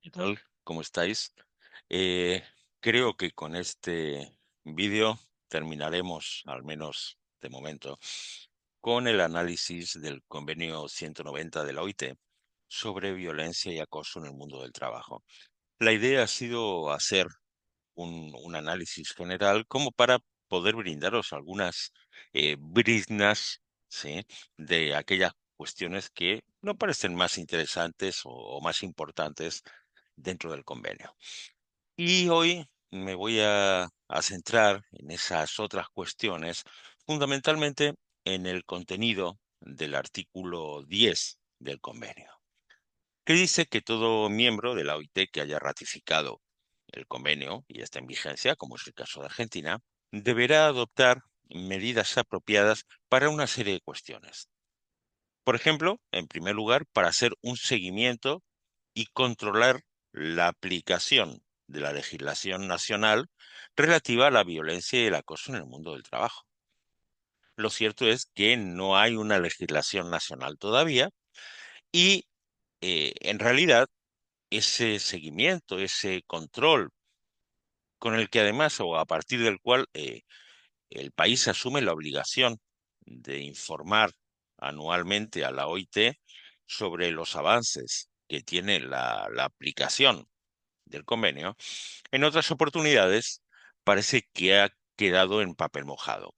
¿Qué tal? ¿Cómo estáis? Eh, Creo que con este vídeo terminaremos, al menos de momento, con el análisis del convenio 190 de la OIT sobre violencia y acoso en el mundo del trabajo. La idea ha sido hacer un análisis general como para poder brindaros algunas briznas, ¿sí?, de aquellas cuestiones que no parecen más interesantes o más importantes dentro del convenio. Y hoy me voy a centrar en esas otras cuestiones, fundamentalmente en el contenido del artículo 10 del convenio, que dice que todo miembro de la OIT que haya ratificado el convenio y está en vigencia, como es el caso de Argentina, deberá adoptar medidas apropiadas para una serie de cuestiones. Por ejemplo, en primer lugar, para hacer un seguimiento y controlar la aplicación de la legislación nacional relativa a la violencia y el acoso en el mundo del trabajo. Lo cierto es que no hay una legislación nacional todavía y en realidad ese seguimiento, ese control con el que además o a partir del cual el país asume la obligación de informar anualmente a la OIT sobre los avances que tiene la aplicación del convenio, en otras oportunidades parece que ha quedado en papel mojado.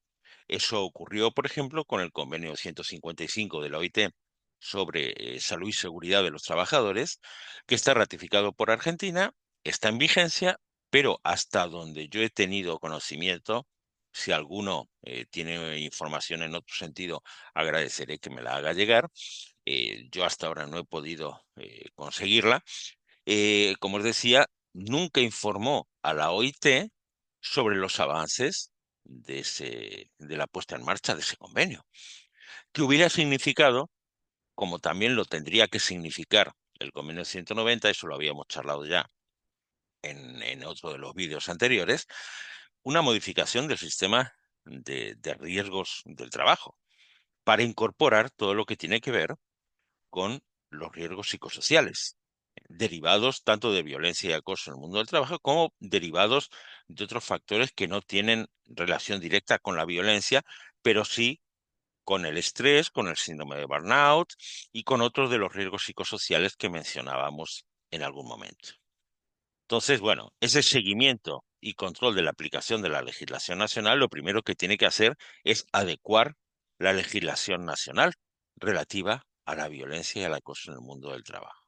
Eso ocurrió, por ejemplo, con el convenio 155 de la OIT sobre salud y seguridad de los trabajadores, que está ratificado por Argentina, está en vigencia, pero hasta donde yo he tenido conocimiento, si alguno tiene información en otro sentido, agradeceré que me la haga llegar. Yo hasta ahora no he podido conseguirla. Como os decía, nunca informó a la OIT sobre los avances de la puesta en marcha de ese convenio, que hubiera significado, como también lo tendría que significar el convenio 190, eso lo habíamos charlado ya en otro de los vídeos anteriores, una modificación del sistema de riesgos del trabajo para incorporar todo lo que tiene que ver con los riesgos psicosociales, derivados tanto de violencia y acoso en el mundo del trabajo como derivados de otros factores que no tienen relación directa con la violencia, pero sí con el estrés, con el síndrome de burnout y con otros de los riesgos psicosociales que mencionábamos en algún momento. Entonces, bueno, ese seguimiento y control de la aplicación de la legislación nacional, lo primero que tiene que hacer es adecuar la legislación nacional relativa a la violencia y al acoso en el mundo del trabajo.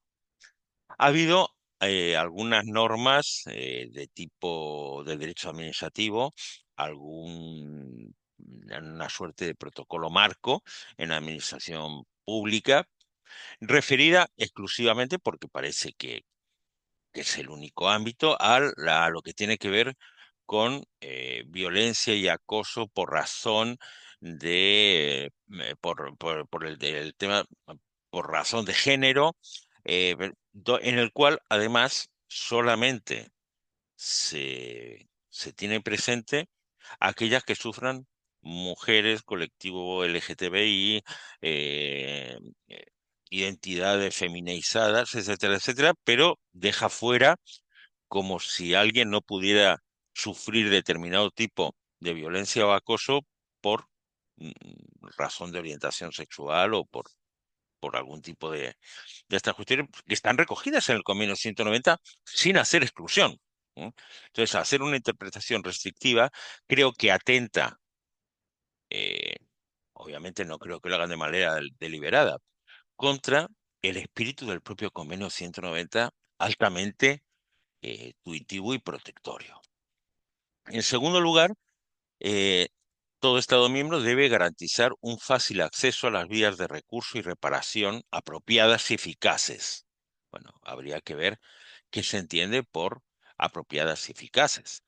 Ha habido algunas normas de tipo de derecho administrativo, una suerte de protocolo marco en la administración pública, referida exclusivamente, porque parece que es el único ámbito, a lo que tiene que ver con violencia y acoso por razón por el tema, por razón de género, en el cual además solamente se tiene presente aquellas que sufran mujeres, colectivo LGTBI, eh, eh, identidades feminizadas, etcétera, etcétera, pero deja fuera como si alguien no pudiera sufrir determinado tipo de violencia o acoso por mm, razón de orientación sexual o por algún tipo de estas cuestiones que están recogidas en el convenio 190 sin hacer exclusión. ¿No? Entonces, hacer una interpretación restrictiva creo que atenta, eh, obviamente no creo que lo hagan de manera deliberada, contra el espíritu del propio convenio 190 altamente intuitivo y protectorio. En segundo lugar, eh, todo Estado miembro debe garantizar un fácil acceso a las vías de recurso y reparación apropiadas y eficaces. Bueno, habría que ver qué se entiende por apropiadas y eficaces.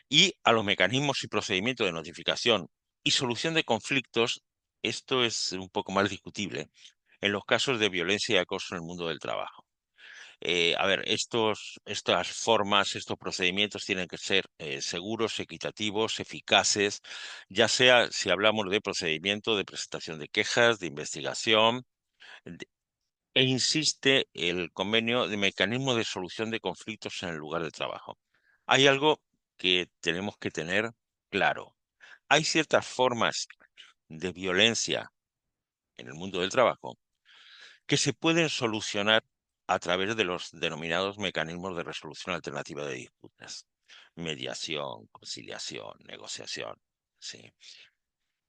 Y a los mecanismos y procedimientos de notificación y solución de conflictos, esto es un poco más discutible, en los casos de violencia y acoso en el mundo del trabajo. A ver, estas formas, estos procedimientos tienen que ser seguros, equitativos, eficaces, ya sea si hablamos de procedimiento de presentación de quejas, de investigación, E insiste el convenio de mecanismo de solución de conflictos en el lugar de trabajo. Hay algo que tenemos que tener claro. Hay ciertas formas de violencia en el mundo del trabajo que se pueden solucionar a través de los denominados mecanismos de resolución alternativa de disputas. Mediación, conciliación, negociación. Sí.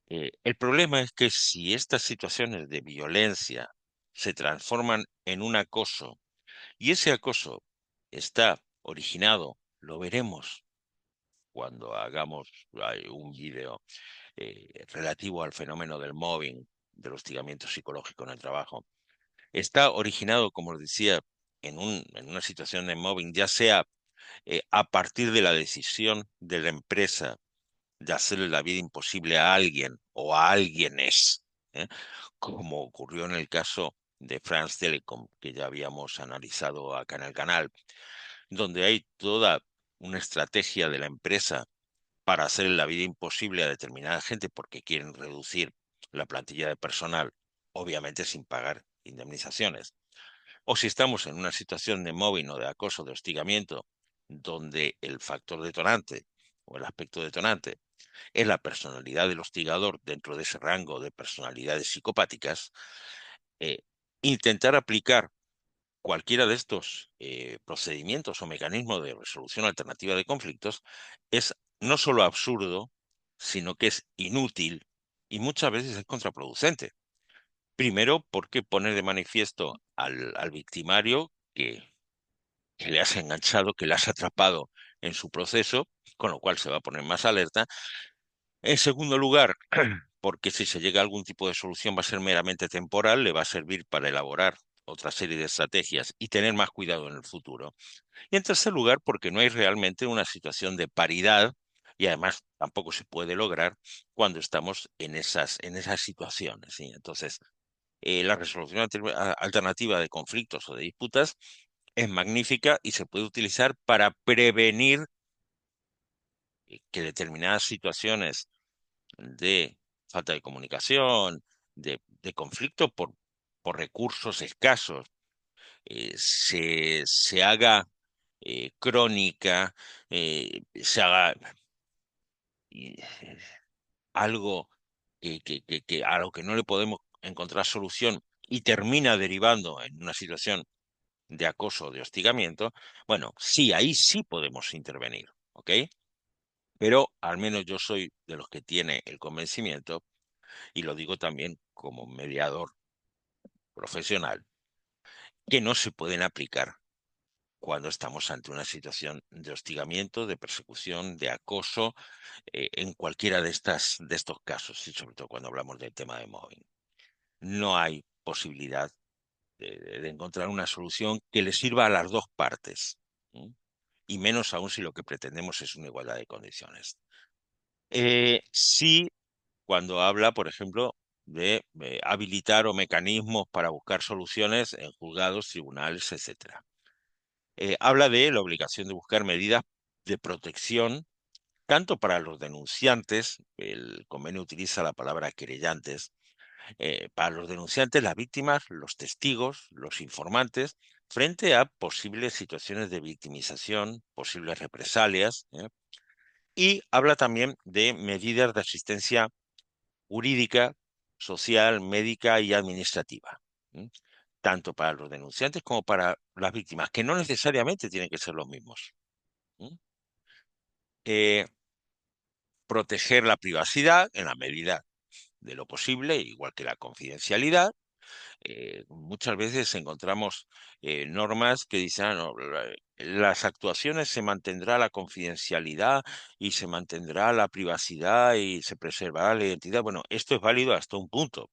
El problema es que si estas situaciones de violencia se transforman en un acoso y ese acoso está originado, lo veremos cuando hagamos un vídeo relativo al fenómeno del mobbing, del hostigamiento psicológico en el trabajo. Está originado, como os decía, en una situación de mobbing, ya sea a partir de la decisión de la empresa de hacerle la vida imposible a alguien o a alguienes, ¿eh? Como ocurrió en el caso de France Telecom, que ya habíamos analizado acá en el canal, donde hay toda una estrategia de la empresa para hacer la vida imposible a determinada gente porque quieren reducir la plantilla de personal, obviamente sin pagar indemnizaciones. O si estamos en una situación de mobbing o de acoso, de hostigamiento, donde el factor detonante o el aspecto detonante es la personalidad del hostigador dentro de ese rango de personalidades psicopáticas, eh, intentar aplicar cualquiera de estos procedimientos o mecanismos de resolución alternativa de conflictos es no solo absurdo, sino que es inútil y muchas veces es contraproducente. Primero, porque pone de manifiesto al victimario que le has enganchado, que le has atrapado en su proceso, con lo cual se va a poner más alerta. En segundo lugar, porque si se llega a algún tipo de solución va a ser meramente temporal, le va a servir para elaborar otra serie de estrategias y tener más cuidado en el futuro. Y en tercer lugar, porque no hay realmente una situación de paridad y además tampoco se puede lograr cuando estamos en esas situaciones, ¿sí? Entonces, la resolución alternativa de conflictos o de disputas es magnífica y se puede utilizar para prevenir que determinadas situaciones de falta de comunicación, de conflicto por recursos escasos, se haga crónica, se haga algo a lo que no le podemos encontrar solución y termina derivando en una situación de acoso o de hostigamiento, bueno, sí, ahí sí podemos intervenir, ¿ok? Pero al menos yo soy de los que tiene el convencimiento, y lo digo también como mediador profesional, que no se pueden aplicar cuando estamos ante una situación de hostigamiento, de persecución, de acoso, en cualquiera de estos casos, y sobre todo cuando hablamos del tema de mobbing. No hay posibilidad de encontrar una solución que le sirva a las dos partes, ¿sí? Y menos aún si lo que pretendemos es una igualdad de condiciones. Sí, cuando habla, por ejemplo, de habilitar o mecanismos para buscar soluciones en juzgados, tribunales, etcétera. Habla de la obligación de buscar medidas de protección, tanto para los denunciantes, el convenio utiliza la palabra querellantes, para los denunciantes, las víctimas, los testigos, los informantes, frente a posibles situaciones de victimización, posibles represalias, y habla también de medidas de asistencia jurídica, social, médica y administrativa, ¿m? Tanto para los denunciantes como para las víctimas, que no necesariamente tienen que ser los mismos. ¿M? Eh, Proteger la privacidad en la medida de lo posible, igual que la confidencialidad. Muchas veces encontramos normas que dicen, "Ah, no, las actuaciones se mantendrá la confidencialidad y se mantendrá la privacidad y se preservará la identidad". Bueno, esto es válido hasta un punto.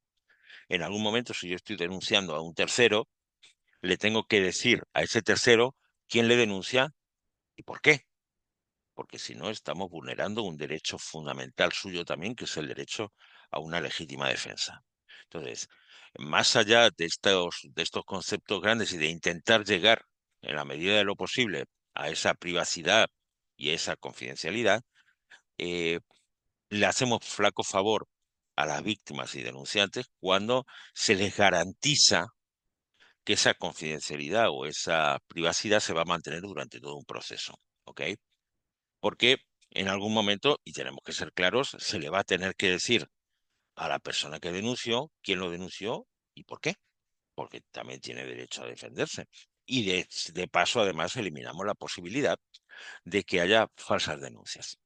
En algún momento, si yo estoy denunciando a un tercero, le tengo que decir a ese tercero quién le denuncia y por qué. Porque si no, estamos vulnerando un derecho fundamental suyo también, que es el derecho a una legítima defensa. Entonces, más allá de estos conceptos grandes y de intentar llegar, en la medida de lo posible, a esa privacidad y a esa confidencialidad, eh, le hacemos flaco favor a las víctimas y denunciantes cuando se les garantiza que esa confidencialidad o esa privacidad se va a mantener durante todo un proceso, ¿ok? Porque en algún momento, y tenemos que ser claros, se le va a tener que decir a la persona que denunció quién lo denunció y por qué, porque también tiene derecho a defenderse. Y de paso, además, eliminamos la posibilidad de que haya falsas denuncias.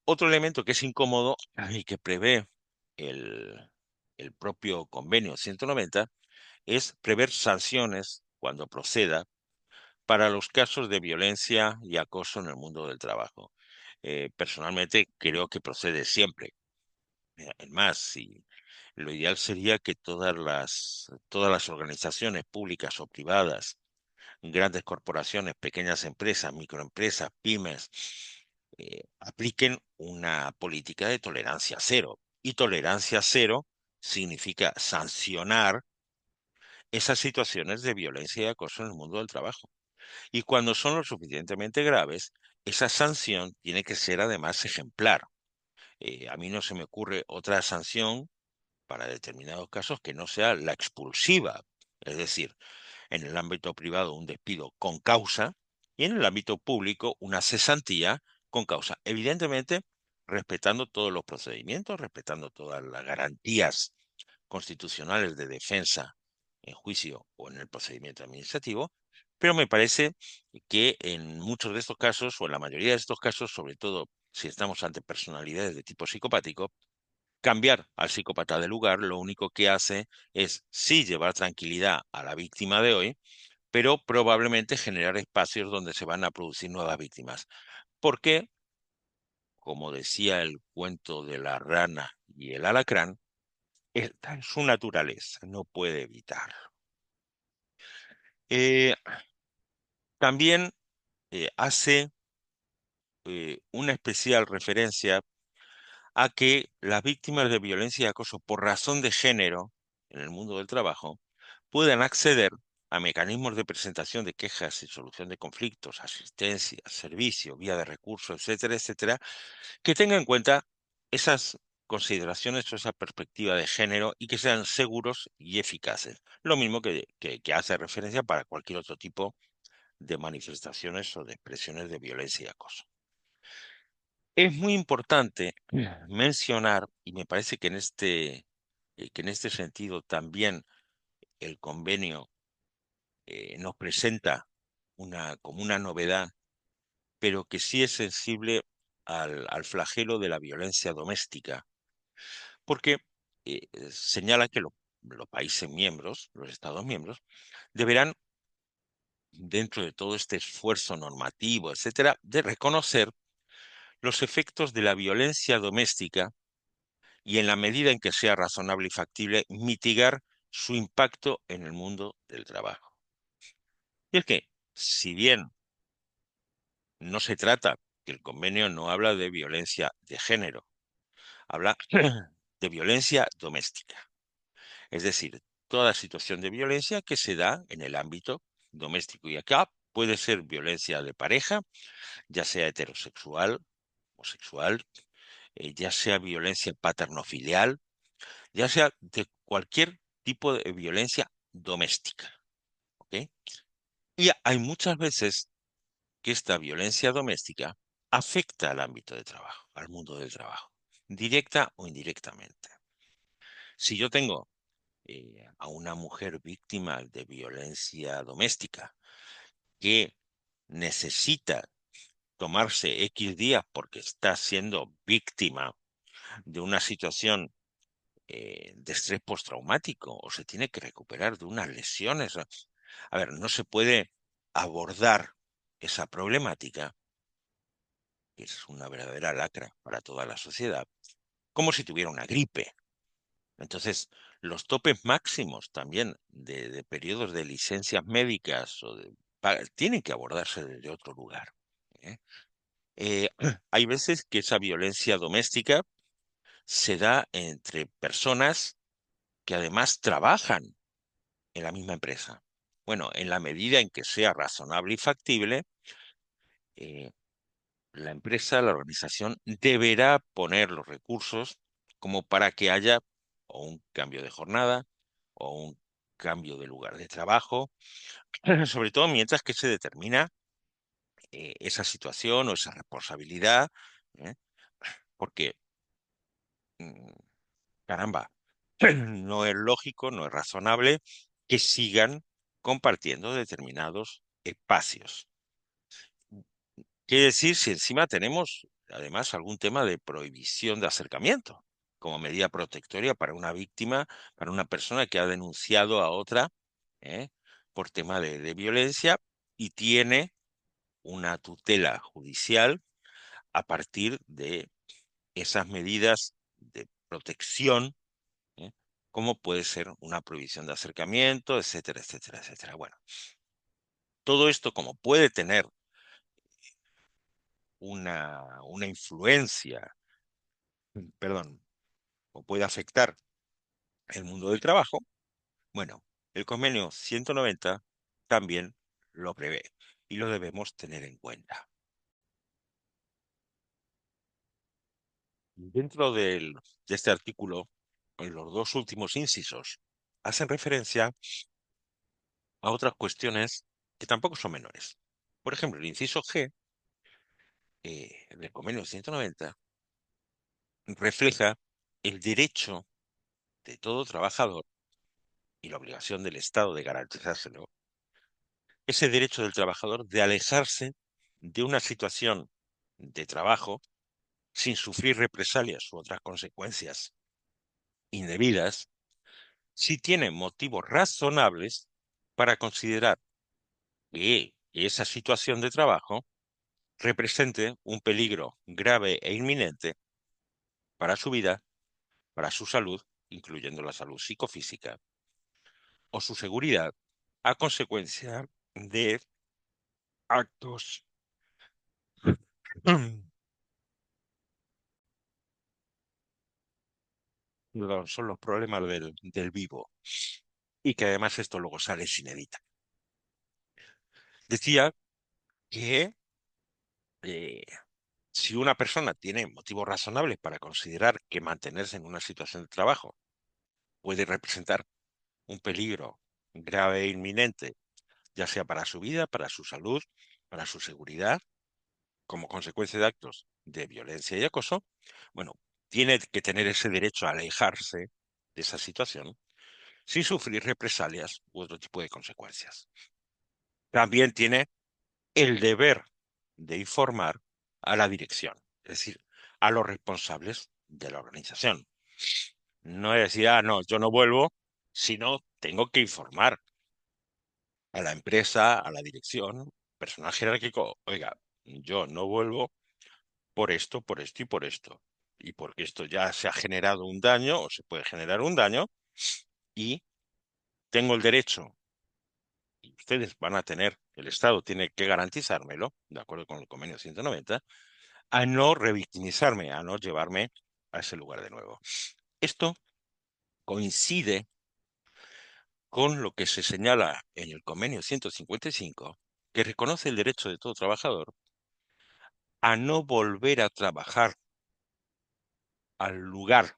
Otro elemento que es incómodo y que prevé el, el propio convenio 190 es prever sanciones cuando proceda para los casos de violencia y acoso en el mundo del trabajo. Personalmente creo que procede siempre. Es más, si lo ideal sería que todas las organizaciones públicas o privadas, grandes corporaciones, pequeñas empresas, microempresas, pymes, apliquen una política de tolerancia cero. Y tolerancia cero significa sancionar esas situaciones de violencia y acoso en el mundo del trabajo. Y cuando son lo suficientemente graves, esa sanción tiene que ser además ejemplar. A mí no se me ocurre otra sanción para determinados casos que no sea la expulsiva. Es decir, en el ámbito privado un despido con causa y en el ámbito público una cesantía con causa. Evidentemente, respetando todos los procedimientos, respetando todas las garantías constitucionales de defensa en juicio o en el procedimiento administrativo, pero me parece que en muchos de estos casos, o en la mayoría de estos casos, sobre todo si estamos ante personalidades de tipo psicopático, cambiar al psicópata de lugar lo único que hace es sí llevar tranquilidad a la víctima de hoy, pero probablemente generar espacios donde se van a producir nuevas víctimas. Porque, como decía el cuento de la rana y el alacrán, está en su naturaleza, no puede evitarlo. Eh, También hace una especial referencia a que las víctimas de violencia y acoso por razón de género en el mundo del trabajo puedan acceder a mecanismos de presentación de quejas y solución de conflictos, asistencia, servicio, vía de recursos, etcétera, etcétera, que tengan en cuenta esas consideraciones o esa perspectiva de género y que sean seguros y eficaces. Lo mismo que hace referencia para cualquier otro tipo de manifestaciones o de expresiones de violencia y acoso. Es muy importante mencionar, y me parece que en este sentido también el convenio nos presenta como una novedad, pero que sí es sensible al flagelo de la violencia doméstica, porque señala que los países miembros, los Estados miembros, deberán, dentro de todo este esfuerzo normativo, etcétera, de reconocer los efectos de la violencia doméstica y, en la medida en que sea razonable y factible, mitigar su impacto en el mundo del trabajo. Y es que, si bien no se trata, que el convenio no habla de violencia de género, habla de violencia doméstica. Es decir, toda situación de violencia que se da en el ámbito doméstico. Y acá puede ser violencia de pareja, ya sea heterosexual, homosexual, ya sea violencia paternofilial, ya sea de cualquier tipo de violencia doméstica. ¿Ok? Y hay muchas veces que esta violencia doméstica afecta al ámbito de trabajo, al mundo del trabajo, directa o indirectamente. Si yo tengo a una mujer víctima de violencia doméstica que necesita tomarse X días porque está siendo víctima de una situación de estrés postraumático o se tiene que recuperar de unas lesiones. A ver, no se puede abordar esa problemática, que es una verdadera lacra para toda la sociedad, como si tuviera una gripe. Entonces, los topes máximos también de periodos de licencias médicas tienen que abordarse desde otro lugar. ¿Eh? Eh, Hay veces que esa violencia doméstica se da entre personas que además trabajan en la misma empresa. Bueno, en la medida en que sea razonable y factible, eh, la empresa, la organización, deberá poner los recursos como para que haya o un cambio de jornada o un cambio de lugar de trabajo, sobre todo mientras que se determina esa situación o esa responsabilidad, ¿eh? Porque, mm, caramba, no es lógico, no es razonable que sigan compartiendo determinados espacios. ¿Qué decir si encima tenemos además algún tema de prohibición de acercamiento como medida protectoria para una víctima, para una persona que ha denunciado a otra, ¿eh? Por tema de violencia y tiene una tutela judicial a partir de esas medidas de protección, ¿eh? Como puede ser una prohibición de acercamiento, etcétera, etcétera, etcétera. Bueno, todo esto como puede tener una influencia, perdón, o puede afectar el mundo del trabajo, bueno, el convenio 190 también lo prevé y lo debemos tener en cuenta. Dentro de este artículo, en los dos últimos incisos hacen referencia a otras cuestiones que tampoco son menores. Por ejemplo, el inciso G del convenio 190 refleja el derecho de todo trabajador y la obligación del Estado de garantizárselo, ese derecho del trabajador de alejarse de una situación de trabajo sin sufrir represalias u otras consecuencias indebidas, si tiene motivos razonables para considerar que esa situación de trabajo represente un peligro grave e inminente para su vida, para su salud, incluyendo la salud psicofísica, o su seguridad a consecuencia de actos son los problemas del vivo y que además esto luego sale sin editar. Decía que eh, si una persona tiene motivos razonables para considerar que mantenerse en una situación de trabajo puede representar un peligro grave e inminente, ya sea para su vida, para su salud, para su seguridad, como consecuencia de actos de violencia y acoso, bueno, tiene que tener ese derecho a alejarse de esa situación sin sufrir represalias u otro tipo de consecuencias. También tiene el deber de informar a la dirección, es decir, a los responsables de la organización. No es decir, ah, no, yo no vuelvo, sino tengo que informar a la empresa, a la dirección, personal jerárquico, oiga, yo no vuelvo por esto y por esto. Y porque esto ya se ha generado un daño o se puede generar un daño y tengo el derecho, y ustedes van a tener, el Estado tiene que garantizármelo, de acuerdo con el convenio 190, a no revictimizarme, a no llevarme a ese lugar de nuevo. Esto coincide con lo que se señala en el convenio 155, que reconoce el derecho de todo trabajador a no volver a trabajar al lugar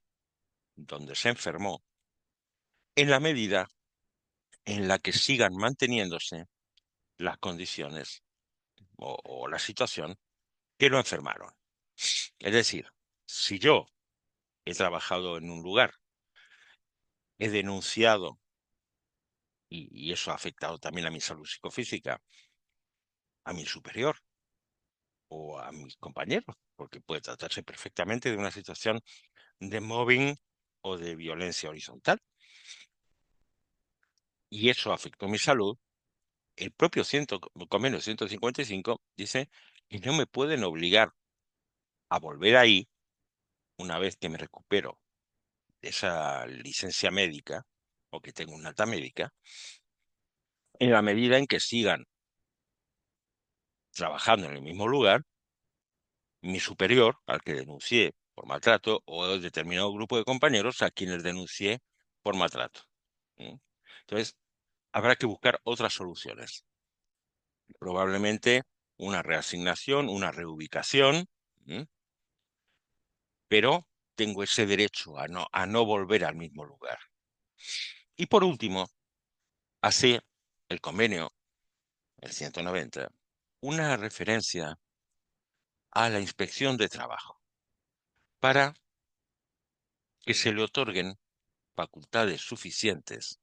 donde se enfermó en la medida en la que sigan manteniéndose las condiciones o la situación que lo enfermaron. Es decir, si yo he trabajado en un lugar, he denunciado, y eso ha afectado también a mi salud psicofísica, a mi superior o a mis compañeros, porque puede tratarse perfectamente de una situación de mobbing o de violencia horizontal, y eso afectó mi salud, el propio convenio 155 dice que no me pueden obligar a volver ahí una vez que me recupero de esa licencia médica o que tengo una alta médica, en la medida en que sigan trabajando en el mismo lugar, mi superior, al que denuncié por maltrato, o el determinado grupo de compañeros a quienes denuncié por maltrato. ¿Mm? Entonces, habrá que buscar otras soluciones. Probablemente una reasignación, una reubicación, ¿m? Pero tengo ese derecho a no volver al mismo lugar. Y por último, hace el convenio, el 190, una referencia a la inspección de trabajo para que se le otorguen facultades suficientes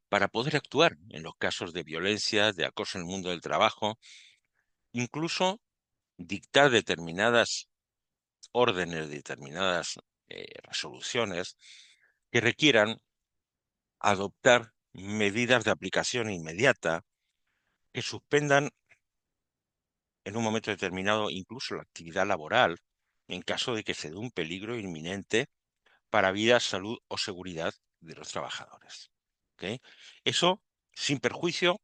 para poder actuar en los casos de violencia, de acoso en el mundo del trabajo, incluso dictar determinadas órdenes, determinadas resoluciones que requieran adoptar medidas de aplicación inmediata que suspendan en un momento determinado incluso la actividad laboral en caso de que se dé un peligro inminente para vida, salud o seguridad de los trabajadores. ¿Ok? Eso sin perjuicio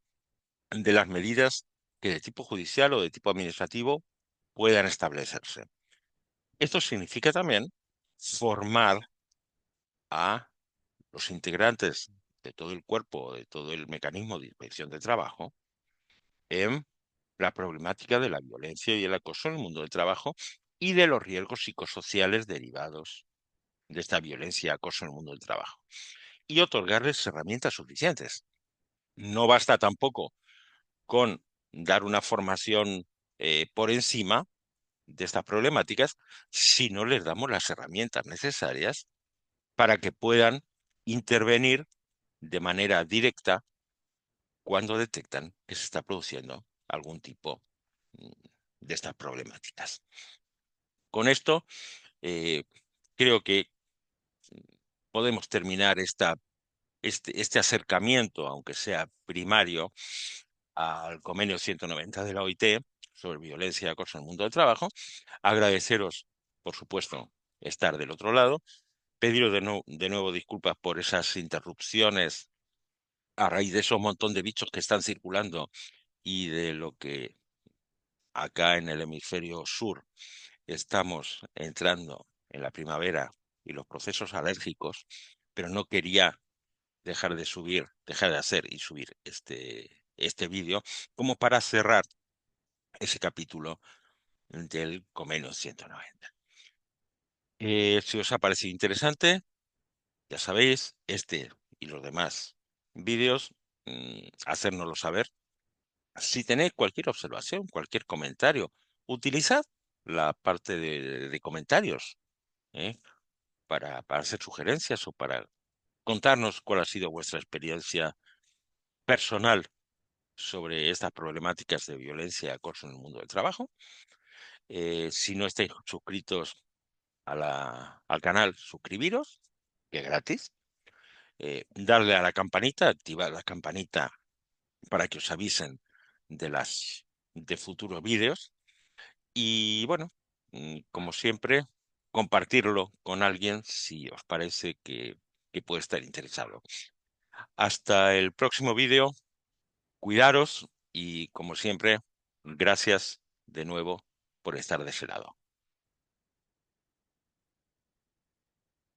de las medidas que de tipo judicial o de tipo administrativo puedan establecerse. Esto significa también formar a los integrantes de todo el cuerpo, de todo el mecanismo de inspección de trabajo, en la problemática de la violencia y el acoso en el mundo del trabajo y de los riesgos psicosociales derivados de esta violencia y acoso en el mundo del trabajo. Y otorgarles herramientas suficientes. No basta tampoco con dar una formación por encima de estas problemáticas si no les damos las herramientas necesarias para que puedan intervenir de manera directa cuando detectan que se está produciendo algún tipo mm, de estas problemáticas. Con esto, eh, creo que podemos terminar este acercamiento, aunque sea primario, al convenio 190 de la OIT sobre violencia y acoso en el mundo del trabajo. Agradeceros, por supuesto, estar del otro lado. Pediros de nuevo disculpas por esas interrupciones a raíz de esos montón de bichos que están circulando y de lo que acá en el hemisferio sur estamos entrando en la primavera y los procesos alérgicos, pero no quería dejar de hacer y subir este vídeo como para cerrar ese capítulo del Convenio 190. Si os ha parecido interesante, ya sabéis, este y los demás vídeos, hacérnoslo saber. Si tenéis cualquier observación, cualquier comentario, utilizad la parte de comentarios, ¿eh? Para hacer sugerencias o para contarnos cuál ha sido vuestra experiencia personal sobre estas problemáticas de violencia y acoso en el mundo del trabajo. Si no estáis suscritos al canal, suscribiros, que es gratis. Darle a la campanita, activar la campanita para que os avisen de futuros vídeos. Y bueno, como siempre, compartirlo con alguien si os parece que puede estar interesado. Hasta el próximo vídeo, cuidaros y como siempre, gracias de nuevo por estar de ese lado.